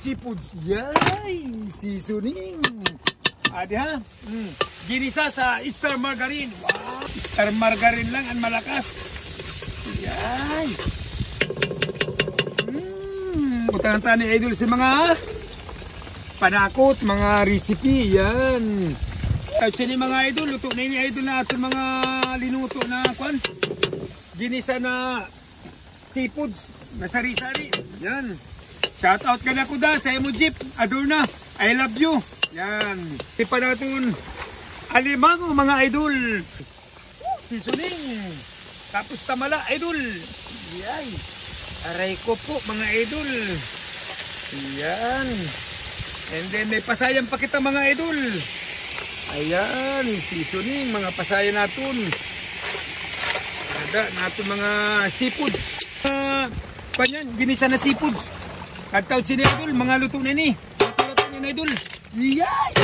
Seafoods, yay! Seasoning. Adi ha? Ginisa sa Star Margarine. Wow! Star Margarine lang, ang malakas. Yay! Butangan ni Idol si mga panakot, mga recipe. Yan. Actually mga Idol, luto na ini Idol na ating mga linuto na kwan. Ginisa na seafoods na sari-sari. Yan. Shout out ka na ko da sa Emojip. Adorna, I love you. Yan. Tipa natin alimango mga Idol. Seasoning. Tapos tamala Idol. Yay. Aray ko po mga Idol. Yan. And then may pasayan pa kita mga Idol. Ayan. Seasoning. Mga pasayan natin. Ada natin mga seafoods. Panyan. Ginisa na seafoods. At tawad si Idol, mga luto na ni. Luto ni Idol. Yes!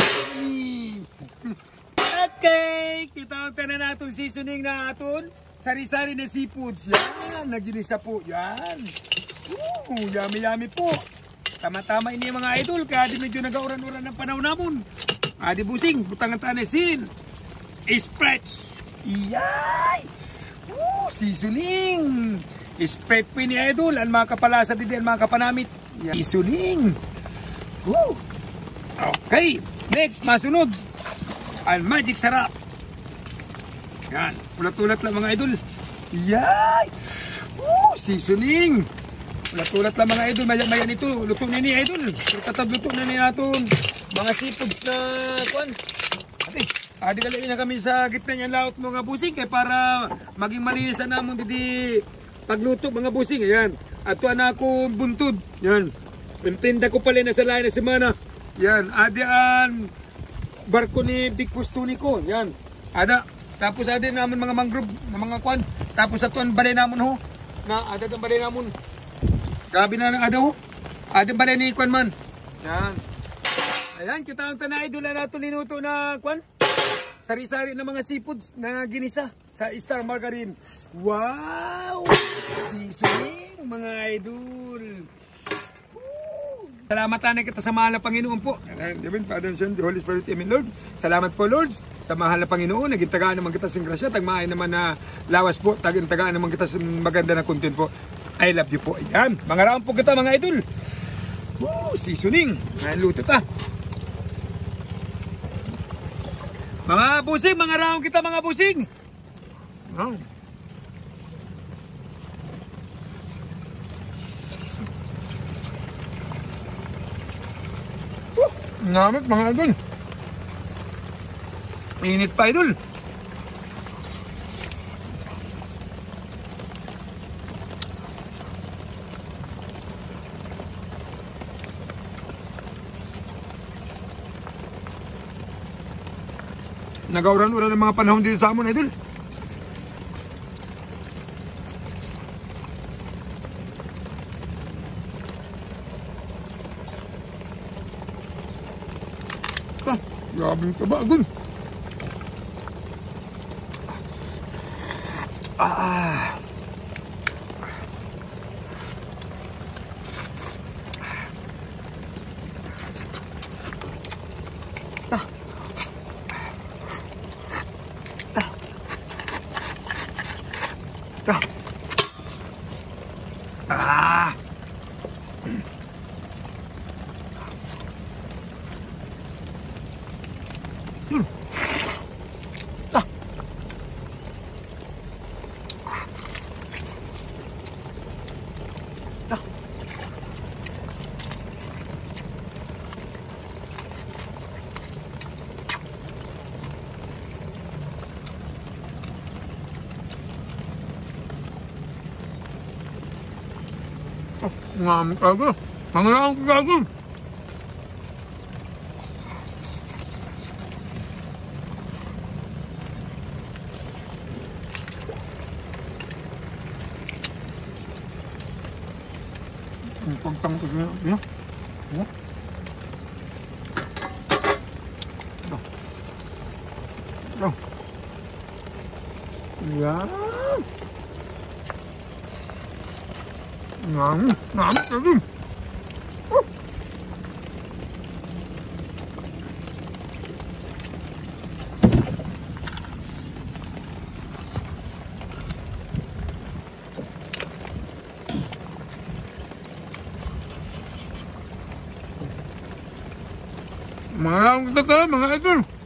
Okay! Kita ang tanan natin seasoning na aton. Sari-sari na seafoods. Yan! Naginisa po. Yan! Yummy-yummy po. Tama-tama ini mga Idol. Kaya di medyo nag-auran-uran ng panahon namon. Adi busing. Butangan tanesin. Spreads. Yay! Seasoning! Spread po ni Idol. Ang mga kapalasa din, ang mga kapanamit. Seasoning. Okay. Next, masunod. Ang magic sarap. Yan. Ulat-ulat lang mga Idol. Yay! Seasoning. Ulat-ulat lang mga Idol. Maya-maya nito. Luto na ni Idol. Luto na ni natin. Mga seafoods na kwan. Adi kalain na kami sa gitna niyang laot mga busing. Kaya para maging malinis na naman didi pagluto mga busing. Ayan. Ato na ako buntod. Yan. Pintinda ko pala na sa lain na semana. Yan. Adian barko ni Big Pustuni ko. Yan. Ada. Tapos ada naman mga mangrove na mga kwan. Tapos ato ang balay namon ho. Na ada ang balay namon. Grabe na ada ho. Ada balay ni kwan man. Yan. Ayan. Kita ang tanay. Doon na nato linuto na kwan. Sari-sari na mga seafoods na ginisa sa Star Margarine. Wow! Seasoning, mga Idol. Salamat na kita sa mahal na Panginoon po. Father, Son, the Holy Spirit, Amen, Lord. Salamat po, Lord, sa mahal na Panginoon. Nagitagaan naman kita sa grasya. Tagmaay naman na lawas po. Tagaan naman kita sa maganda na content po. I love you po. Ayan. Mga raon po kita, mga Idol. Seasoning. Ayan, luto ta. Mga busing, mga raon kita mga busing. Namit mga Idol. Init pa Idol. Nagauran-uran ng mga panahon dito sa amon, Idol. Grabe yung taba, Idol. Ngamit ako. Pangalaan ko ako. Ang pagtangkos niya. Yan. Yan. Yan. Ngamit. Ngamit ako. Mga lang kita mga idol.